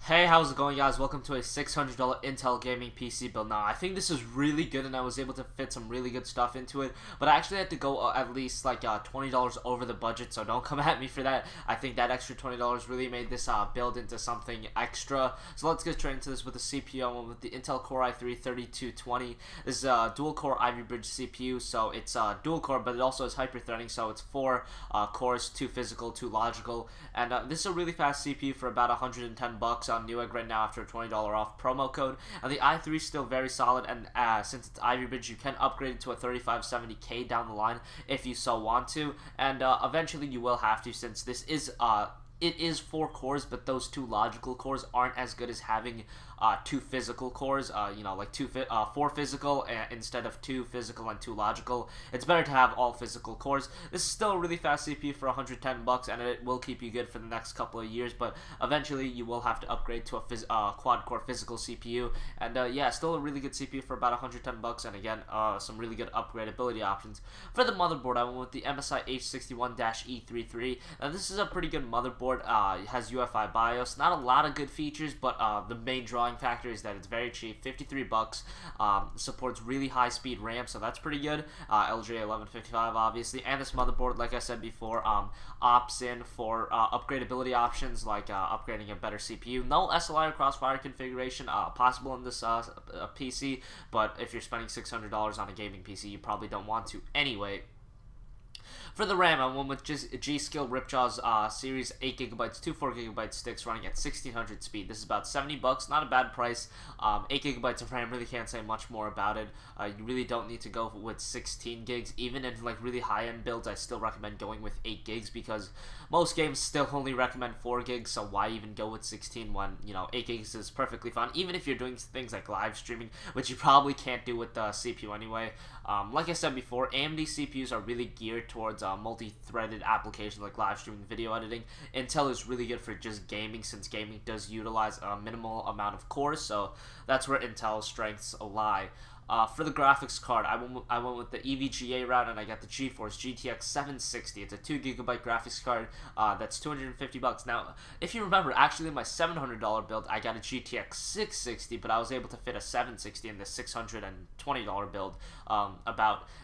Hey, how's it going, guys? Welcome to a $600 Intel gaming PC build. Now, I think this is really good, and I was able to fit some really good stuff into it, but I actually had to go at least like $20 over the budget, so don't come at me for that. I think that extra $20 really made this build into something extra. So let's get straight into this with the CPU. I went with the Intel Core i3-3220. This is a dual-core Ivy Bridge CPU, so it's dual-core, but it also has hyper-threading, so it's 4 cores, 2 physical, 2 logical, and this is a really fast CPU for about 110 bucks on Newegg right now after a $20 off promo code. And the i3 is still very solid, and since it's Ivy Bridge, you can upgrade it to a 3570K down the line if you so want to, and eventually you will have to, since this is it is 4 cores, but those 2 logical cores aren't as good as having 2 physical cores, like 4 physical instead of 2 physical and 2 logical. It's better to have all physical cores. This is still a really fast CPU for 110 bucks, and it will keep you good for the next couple of years, but eventually you will have to upgrade to a quad-core physical CPU, and yeah, still a really good CPU for about 110 bucks, and again, some really good upgradability options. For the motherboard, I went with the MSI H61-E33. Now, this is a pretty good motherboard. It has UEFI BIOS, not a lot of good features, but the main drawing factor is that it's very cheap, 53 bucks. Supports really high speed RAM, so that's pretty good. LJ1155 obviously, and this motherboard, like I said before, opts in for upgradability options like upgrading a better CPU. No SLI or Crossfire configuration possible in this PC, but if you're spending $600 on a gaming PC, you probably don't want to anyway. For the RAM, I went with G-Skill Ripjaw's series 8GB, 2 4GB sticks running at 1600 speed. This is about 70 bucks, not a bad price. 8GB of RAM, really can't say much more about it. You really don't need to go with 16 gigs. Even in like really high-end builds, I still recommend going with 8 gigs because most games still only recommend 4 gigs, so why even go with 16 when, 8 gigs is perfectly fine, even if you're doing things like live streaming, which you probably can't do with the CPU anyway. Like I said before, AMD CPUs are really geared towards multi-threaded applications like live streaming, video editing. Intel is really good for just gaming, since gaming does utilize a minimal amount of cores, so that's where Intel's strengths lie. For the graphics card, I went with the EVGA route, and I got the GeForce GTX 760. It's a 2GB graphics card that's 250 bucks. Now, if you remember, actually in my $700 build, I got a GTX 660, but I was able to fit a 760 in the $620 build.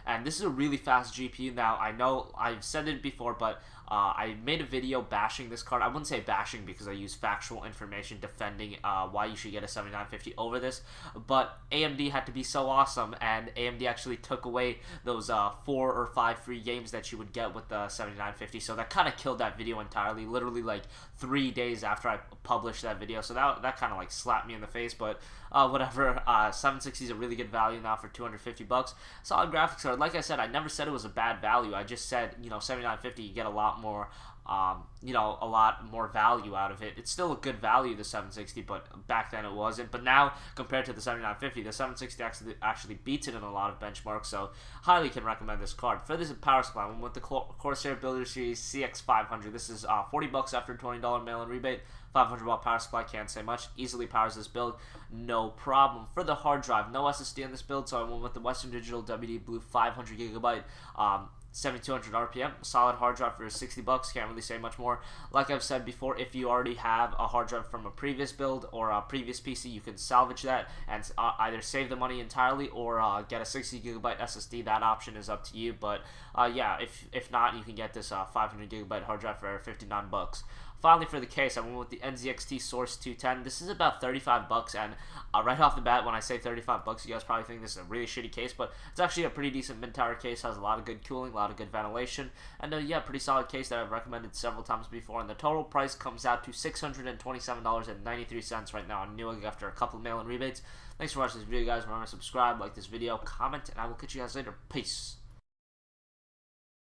And this is a really fast GPU. Now, I know I've said it before, but I made a video bashing this card. I wouldn't say bashing because I use factual information defending why you should get a 7950 over this, but AMD had to be so awesome, and AMD actually took away those 4 or 5 free games that you would get with the 7950, so that kind of killed that video entirely, literally like 3 days after I published that video, so that kind of like slapped me in the face, but whatever. 760 is a really good value now for 250 bucks. Solid graphics card. Like I said, I never said it was a bad value. I just said, 7950, you get a lot more a lot more value out of it. It's still a good value, the 760, but back then it wasn't. But now, compared to the 7950, the 760 actually beats it in a lot of benchmarks, so highly can recommend this card. For this power supply, I went with the Corsair Builder Series CX500. This is 40 bucks after $20 mail-in rebate. 500-watt power supply, can't say much. Easily powers this build, no problem. For the hard drive, no SSD on this build, so I went with the Western Digital WD Blue 500GB. 7200 RPM, solid hard drive for 60 bucks. Can't really say much more. Like I've said before, if you already have a hard drive from a previous build or a previous PC, you can salvage that and either save the money entirely or get a 60GB SSD. That option is up to you, but yeah, if not, you can get this 500GB hard drive for 59 bucks. Finally, for the case, I went with the NZXT Source 210. This is about 35 bucks, and right off the bat, when I say 35 bucks, you guys probably think this is a really shitty case, but it's actually a pretty decent mid-tower case. Has a lot of good cooling, a lot of good ventilation, and yeah, pretty solid case that I've recommended several times before. And the total price comes out to $627.93 right now on Newegg after a couple of mail-in rebates. Thanks for watching this video, guys. Remember to subscribe, like this video, comment, and I will catch you guys later. Peace.